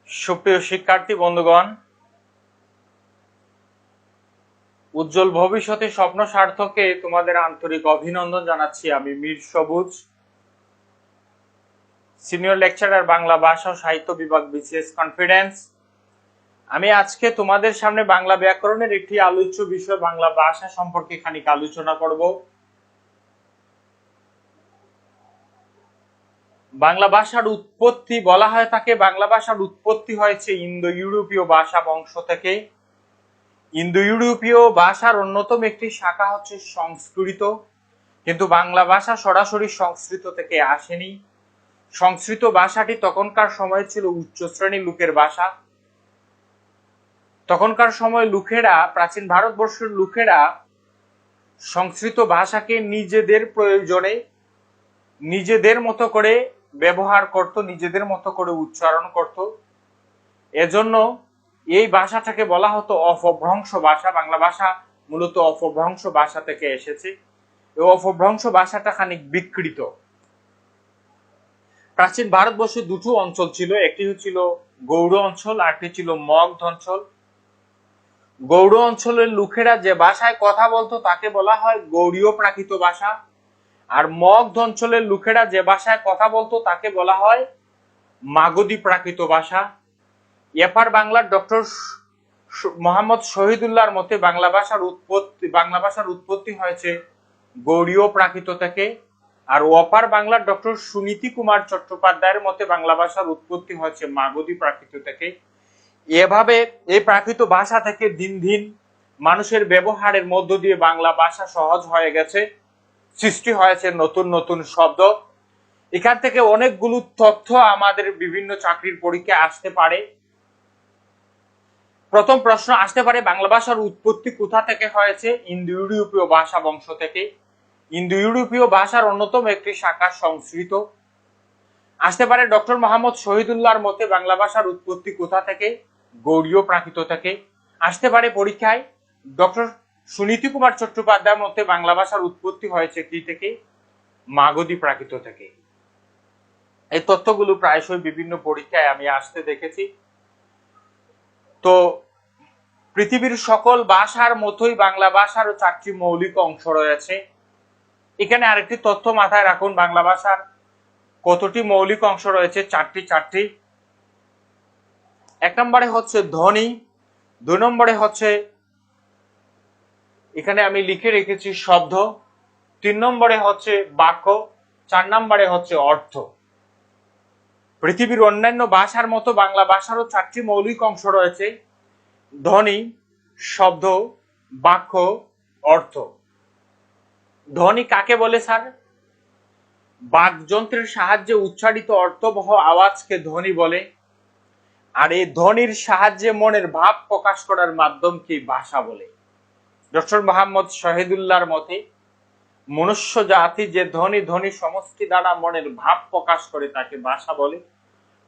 সুপ্রিয় শিক্ষার্থী বন্ধুগণ, উজ্জ্বল ভবিষ্যতে স্বপ্ন সার্থকে তোমাদের আন্তরিক অভিনন্দন জানাচ্ছি। আমি মীর সবুজ, সিনিয়র লেকচারার, বাংলা ভাষা ও সাহিত্য বিভাগ, বিসিএস কনফিডেন্স। আমি আজকে তোমাদের সামনে বাংলা ব্যাকরণের একটি আলোচ্য বিষয় বাংলা ভাষা সম্পর্কে খানিক আলোচনা করব। বাংলা ভাষার উৎপত্তি বলা হয় থাকে, বাংলা ভাষার উৎপত্তি হয়েছে ইন্দো ইউরোপীয় ভাষা বংশ থেকে। ইন্দো ইউরোপীয় ভাষার অন্যতম একটি শাখা হচ্ছে সংস্কৃত, কিন্তু বাংলা ভাষা সরাসরি সংস্কৃত থেকে আসেনি। সংস্কৃত ভাষাটি তখনকার সময় ছিল উচ্চ শ্রেণীর লোকের ভাষা। তখনকার সময় লোকেরা, প্রাচীন ভারতবর্ষের লোকেরা সংস্কৃত ভাষাকে নিজেদের প্রয়োজনে নিজেদের মতো করে ব্যবহার করত, নিজেদের মতো করে উচ্চারণ করত। এজন্য এই ভাষাটাকে বলা হতো অপভ্রংশ ভাষা। বাংলা ভাষা মূলত অপভ্রংশ ভাষা থেকে এসেছে। এই অপভ্রংশ ভাষাটা খানিক বিকৃত। প্রাচীন ভারতবর্ষে দুটো অঞ্চল ছিল, একটি ছিল গৌড় অঞ্চল, আরেকটি ছিল মগধ অঞ্চল। গৌড় অঞ্চলের লোকেরা যে ভাষায় কথা বলতো তাকে বলা হয় গৌড়ীয় প্রাকৃত ভাষা, আর মগধ অঞ্চলের লোকেরা যে ভাষায় কথা বলতো তাকে বলা হয় মাগধী প্রাকৃত ভাষা। এপার বাংলার ডক্টর মোহাম্মদ শহীদুল্লাহর মতে বাংলা ভাষার উৎপত্তি হয়েছে গৌড়ীয় প্রাকৃত থেকে, আর অপার বাংলার ডক্টর সুনীতি কুমার চট্টোপাধ্যায়ের মতে বাংলা ভাষার উৎপত্তি হয়েছে মাগধী প্রাকৃত থেকে। এভাবে এই প্রাকৃত ভাষা থেকে দিন দিন মানুষের ব্যবহারের মধ্য দিয়ে বাংলা ভাষা সহজ হয়ে গেছে, সৃষ্টি হয়েছে নতুন নতুন শব্দ। এখান থেকে অনেকগুলো তথ্য আমাদের বিভিন্ন চাকরির পরীক্ষায় আসতে পারে। প্রথম প্রশ্ন আসতে পারে, বাংলা ভাষার উৎপত্তি কোথা থেকে হয়েছে? ইন্দো ইউরোপীয় ভাষা বংশ থেকে। ইন্দো ইউরোপীয় ভাষার অন্যতম একটি শাখা সংস্কৃত। আসতে পারে ডক্টর মোহাম্মদ শহীদুল্লাহর মতে বাংলা ভাষার উৎপত্তি কোথা থেকে? গৌড়ীয় প্রাকৃত থেকে। আসতে পারে পরীক্ষায় ডক্টর সুনীতি কুমার চট্টোপাধ্যায়ের মতে বাংলা ভাষার উৎপত্তি হয়েছে কি থেকে? মাগধী প্রাকৃত থেকে। এই তথ্যগুলো প্রায়শই বিভিন্ন পরীক্ষায় আমি আসতে দেখেছি। তো পৃথিবীর সকল ভাষার মতোই বাংলা ভাষারও 4টি মৌলিক অংশ রয়েছে। এখানে আরেকটি তথ্য মাথায় রাখুন, বাংলা ভাষার কতটি মৌলিক অংশ রয়েছে? 4টি। 1 নম্বরে হচ্ছে ধ্বনি, 2 নম্বরে হচ্ছে, এখানে আমি লিখে রেখেছি, শব্দ, 3 নম্বরে হচ্ছে বাক্য, 4 নম্বরে হচ্ছে অর্থ। পৃথিবীর অন্যান্য ভাষার মতো বাংলা ভাষারও 4টি মৌলিক অংশ রয়েছে: ধ্বনি, শব্দ, বাক্য, অর্থ। ধ্বনি কাকে বলে স্যার? বাকযন্ত্রের সাহায্যে উচ্চারিত অর্থবহ আওয়াজকে ধ্বনি বলে। আর এই ধ্বনির সাহায্যে মনের ভাব প্রকাশ করার মাধ্যমকে ভাষা বলে। ডক্টর মোহাম্মদ শহীদুল্লাহর মতে মনুষ্য জাতি যে ধ্বনি সমষ্টি দ্বারা মনের ভাব প্রকাশ করে তাকে ভাষা বলে।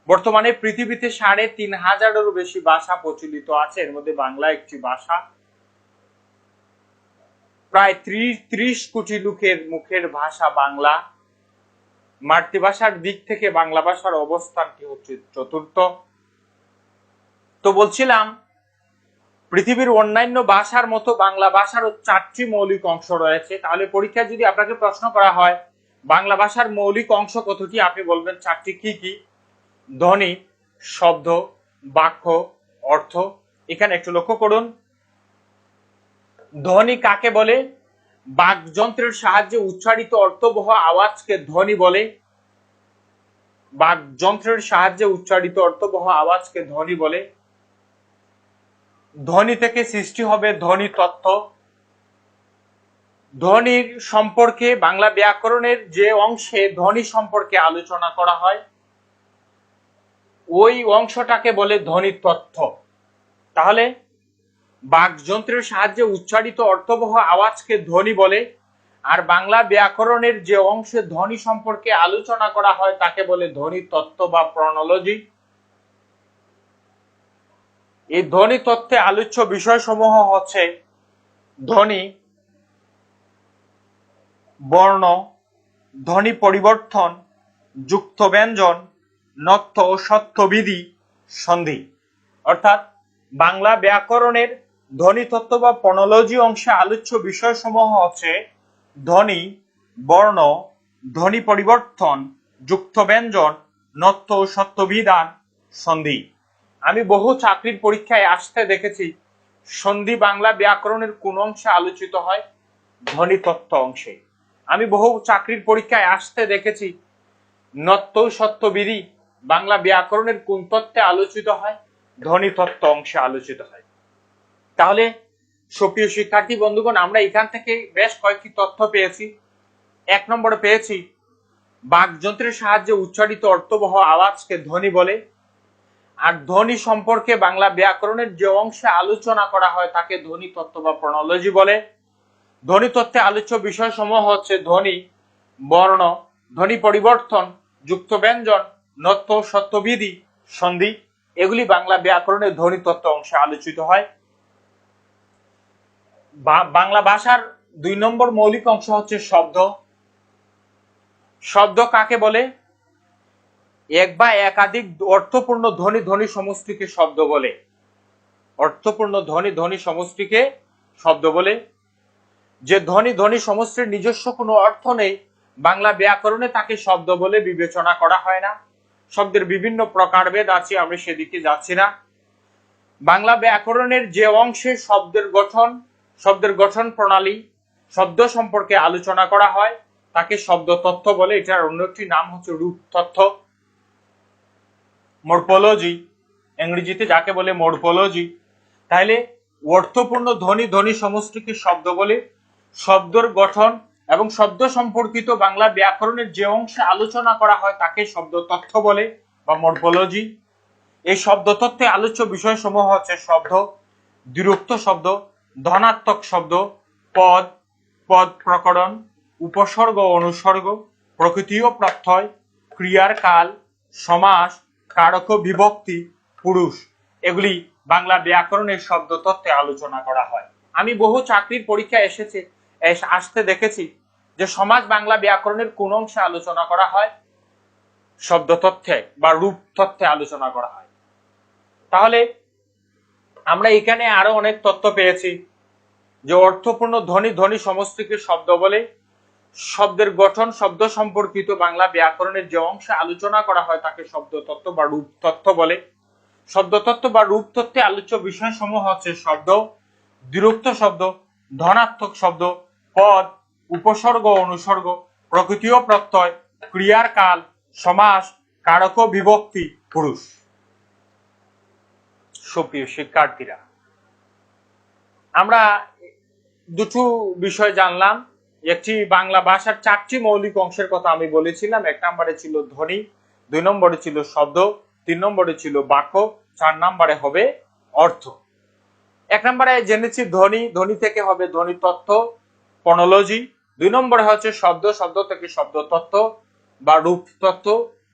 বর্তমানে পৃথিবীতে ৩৫০০০-এরও বেশি ভাষা প্রচলিত আছে, এর মধ্যে বাংলা একটি ভাষা। প্রায় ৩০ কোটি লোকের মুখের ভাষা বাংলা। মাতৃভাষার দিক থেকে বাংলা ভাষার অবস্থানটি হচ্ছে ৪র্থ। তো বলছিলাম, পৃথিবীর অন্যান্য ভাষার মতো বাংলা ভাষারও 4টি মৌলিক অংশ রয়েছে। তাহলে পরীক্ষায় যদি আপনাকে প্রশ্ন করা হয় বাংলা ভাষার মৌলিক অংশ কতটি, আপনি বলবেন 4টি। কি কি? ধ্বনি, শব্দ, বাক্য, অর্থ। এখানে একটু লক্ষ্য করুন, ধ্বনি কাকে বলে? বাকযন্ত্রের সাহায্যে উচ্চারিত অর্থবহ আওয়াজকে ধ্বনি বলে। বাকযন্ত্রের সাহায্যে উচ্চারিত অর্থবহ আওয়াজকে ধ্বনি বলে। ধ্বনি থেকে সৃষ্টি হবে ধ্বনি তত্ত্ব। ধ্বনির সম্পর্কে বাংলা ব্যাকরণের যে অংশে ধ্বনি সম্পর্কে আলোচনা করা হয় ওই অংশটাকে বলে ধ্বনি তত্ত্ব। তাহলে বাকযন্ত্রের সাহায্যে উচ্চারিত অর্থবহ আওয়াজকে ধ্বনি বলে, আর বাংলা ব্যাকরণের যে অংশে ধ্বনি সম্পর্কে আলোচনা করা হয় তাকে বলে ধ্বনি তত্ত্ব বা ফোনোলজি। এই ধ্বনি তত্ত্বে আলোচ্য বিষয়সমূহ হচ্ছে ধ্বনি, বর্ণ, ধ্বনি পরিবর্তন, যুক্ত ব্যঞ্জন, নত্য ও সত্যবিধি, সন্ধি। অর্থাৎ বাংলা ব্যাকরণের ধ্বনিতত্ত্ব বা ফনোলজি অংশে আলোচ্য বিষয়সমূহ হচ্ছে ধ্বনি, বর্ণ, ধ্বনি পরিবর্তন, যুক্ত ব্যঞ্জন, নত্য সত্যবিধান, সন্ধি। আমি বহু চাকরির পরীক্ষায় আসতে দেখেছি সন্ধি বাংলা ব্যাকরণের কোন অংশে আলোচিত হয়? ধ্বনিতত্ত্ব অংশে। আমি বহু চাকরির পরীক্ষায় আসতে দেখেছি নত্য সত্যবিধি বাংলা ব্যাকরণের কোন তত্ত্বে আলোচিত হয়? ধ্বনিতত্ত্ব অংশে আলোচিত হয়। তাহলে সুপ্রিয় শিক্ষার্থী বন্ধুগণ, আমরা এখান থেকে বেশ কয়েকটি তথ্য পেয়েছি। 1 নম্বরে পেয়েছি বাকযন্ত্রের সাহায্যে উচ্চারিত অর্থবহ আওয়াজকে ধ্বনি বলে। আর ধ্বনি সম্পর্কে বাংলা ব্যাকরণের যে অংশে আলোচনা করা হয় তাকে ধ্বনিতত্ত্ব বা ফনোলজি বলে। ধ্বনিতত্ত্বে আলোচ্য বিষয়সমূহ হচ্ছে ধ্বনি, বর্ণ, ধ্বনি পরিবর্তন, যুক্ত ব্যঞ্জন, নত্য সত্যবিধি, সন্ধি। এগুলি বাংলা ব্যাকরণের ধ্বনিতত্ত্ব অংশে আলোচিত হয়। বাংলা ভাষার 2 নম্বর মৌলিক অংশ হচ্ছে শব্দ। শব্দ কাকে বলে? এক বা একাধিক অর্থপূর্ণ ধ্বনি ধ্বনি সমষ্টিকে শব্দ বলে। অর্থপূর্ণ ধ্বনি ধ্বনি সমষ্টিকে শব্দ বলে। যে ধ্বনি ধ্বনি সমষ্টির নিজস্ব কোনো অর্থ নেই, বাংলা ব্যাকরণে তাকে শব্দ বলে বিবেচনা করা হয় না। শব্দের বিভিন্ন প্রকারভেদ আছে, আমরা সেদিকে যাচ্ছি না। বাংলা ব্যাকরণের যে অংশে শব্দের গঠন প্রণালী, শব্দ সম্পর্কে আলোচনা করা হয় তাকে শব্দ তত্ত্ব বলে। এটার অন্য একটি নাম হচ্ছে রূপ তত্ত্ব, মর্ফোলজি, ইংরেজিতে যাকে বলে মর্ফোলজি। তাহলে অর্থপূর্ণ ধ্বনি ধ্বনি সমষ্টিকে শব্দ বলে। শব্দের গঠন এবং শব্দ সম্পর্কিত বাংলা ব্যাকরণের যে অংশে আলোচনা করা হয় তাকে শব্দ তত্ত্ব বলে বা মর্ফোলজি। এই শব্দ তত্ত্বে আলোচ্য বিষয়সমূহ হচ্ছে শব্দ, দ্বিরুক্ত শব্দ, ধনাত্মক শব্দ, পদ, পদ প্রকরণ, উপসর্গ অনুসর্গ, প্রকৃতি ও প্রত্যয়, ক্রিয়ার কাল, সমাস, কারক বিভক্তি, পুরুষ। এগুলি বাংলা ব্যাকরণের শব্দ তত্ত্বে আলোচনা করা হয়। আমি বহু চাকরির পরীক্ষায় আসতে দেখেছি যে সমাজ বাংলা ব্যাকরণের কোন অংশে আলোচনা করা হয়? শব্দ তত্ত্বে বা রূপ তত্ত্বে আলোচনা করা হয়। তাহলে আমরা এখানে আরো অনেক তথ্য পেয়েছি যে অর্থপূর্ণ ধ্বনি ধ্বনি সমষ্টিকে শব্দ বলে। শব্দের গঠন শব্দ সম্পর্কিত বাংলা ব্যাকরণের যে অংশে আলোচনা করা হয় তাকে শব্দ তত্ত্ব বা রূপ তত্ত্ব বলে। শব্দ তত্ত্ব বা রূপ তত্ত্বে আলোচ্য বিষয়সমূহ হচ্ছে শব্দ, দ্বিরুক্ত শব্দ, ধনাত্মক শব্দ, পদ, উপসর্গ অনুসর্গ, প্রকৃতি ও প্রত্যয়, ক্রিয়ার কাল, সমাস, কারক বিভক্তি, পুরুষ। সুপ্রিয় শিক্ষার্থীরা, আমরা দুটো বিষয় জানলাম। একটি বাংলা ভাষার 4টি মৌলিক অংশের কথা আমি বলেছিলাম। 1 নম্বরে ছিল ধ্বনি, 2 নম্বরে ছিল শব্দ, 3 নম্বরে ছিল বাক্য, 4 নম্বরে হবে অর্থ। 1 নম্বরে জেনেছি ধ্বনি, ধ্বনি থেকে হবে ধ্বনি তত্ত্ব, ফনোলজি। 2 নম্বরে হচ্ছে শব্দ, শব্দ থেকে শব্দ তত্ত্ব বা রূপ তত্ত্ব,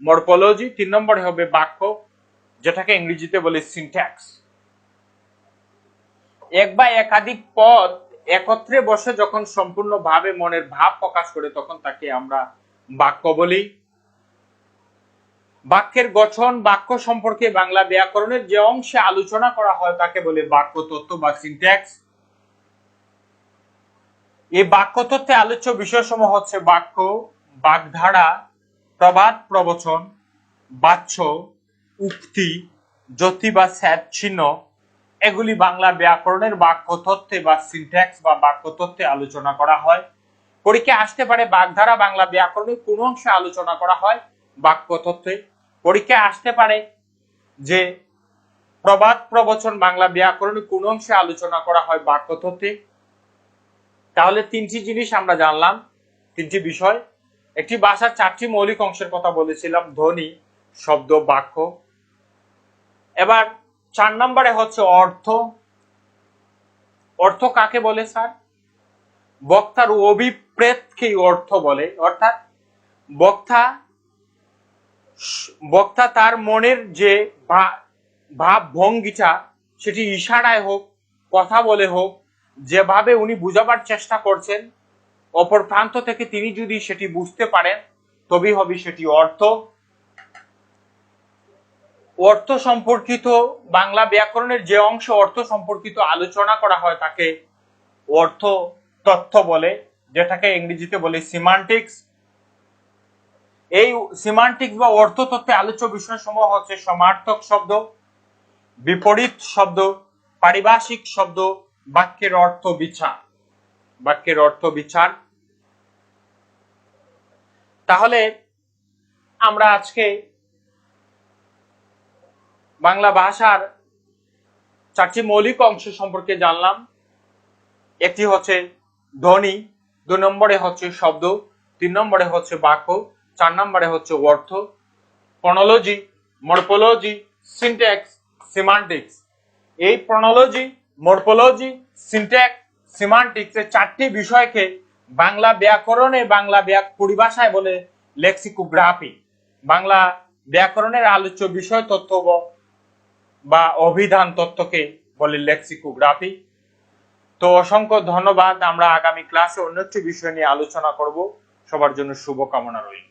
মর্ফোলজি। 3 নম্বরে হবে বাক্য, যেটাকে ইংরেজিতে বলে সিনট্যাক্স। এক বা একাধিক পদ একত্রে বসে যখন সম্পূর্ণভাবে মনের ভাব প্রকাশ করে তখন তাকে আমরা বাক্য বলি। বাক্যের গঠন বাক্য সম্পর্কে বাংলা ব্যাকরণের যে অংশে আলোচনা করা হয় তাকে বলে বাক্য তত্ত্ব বা সিনট্যাক্স। এই বাক্য তত্ত্বে আলোচ্য বিষয়সমূহ হচ্ছে বাক্য, বাগধারা, প্রবাদ প্রবচন, বাচ্য, উক্তি, যতি বা স্যাদ চিহ্ন। এগুলি বাংলা ব্যাকরণের বাক্য তত্ত্বে বা সিনট্যাক্স বা বাক্য তত্ত্বে আলোচনা করা হয়। পরীক্ষায় আসতে পারে বাগধারা বাংলা ব্যাকরণের কোন অংশে আলোচনা করা হয়? বাক্য তত্ত্বে। পরীক্ষায় আসতে পারে যে প্রবাদ প্রবচন বাংলা ব্যাকরণের কোন অংশে আলোচনা করা হয়? বাক্য তত্ত্বে। তাহলে 3টি জিনিস আমরা জানলাম, 3টি বিষয়। একটি ভাষার 4টি মৌলিক অংশের কথা বলেছিলাম, ধ্বনি, শব্দ, বাক্য। এবার 4 নম্বরে হচ্ছে অর্থ। অর্থ কাকে বলে স্যার? বক্তার অভিপ্রেতকেই অর্থ বলে। অর্থাৎ বক্তা তার মনের যে ভাব ভঙ্গিটা, সেটি ইশারায় হোক, কথা বলে হোক, যেভাবে উনি বুঝাবার চেষ্টা করছেন, অপর প্রান্ত থেকে তিনি যদি সেটি বুঝতে পারেন তবেই হবে সেটি অর্থ। অর্থ সম্পর্কিত বাংলা ব্যাকরণের যে অংশ অর্থ সম্পর্কিত আলোচনা করা হয় তাকে অর্থ তত্ত্ব বলে, যেটাকে ইংরেজিতে বলে সিমান্টিক্স। এই সিমান্টিক্স বা অর্থতত্ত্বে আলোচ্য বিষয়সমূহ হচ্ছে সমার্থক শব্দ, বিপরীত শব্দ, পারিভাষিক শব্দ, বাক্যের অর্থ বিচার। তাহলে আমরা আজকে বাংলা ভাষার 4টি মৌলিক অংশ সম্পর্কে জানলাম। একটি হচ্ছে ধ্বনি, 2 নম্বরে হচ্ছে শব্দ, 3 নম্বরে হচ্ছে বাক্য, 4 নম্বরে হচ্ছে অর্থ। Phonology, morphology, syntax, semantics. এই ফনোলজি, মরফোলজি, সিনট্যাক্স, সিমান্টিক্স এই 4টি বিষয়কে বাংলা ব্যাকরণে পরিভাষায় বলে লেক্সিকোগ্রাফি। বাংলা ব্যাকরণের আলোচ্য বিষয় তত্ত্ব বা অভিধান তত্ত্বকে বলে লেক্সিকোগ্রাফি। তো অসংখ্য ধন্যবাদ। আমরা আগামী ক্লাসে অন্য একটি বিষয় নিয়ে আলোচনা করব। সবার জন্য শুভকামনা রইল।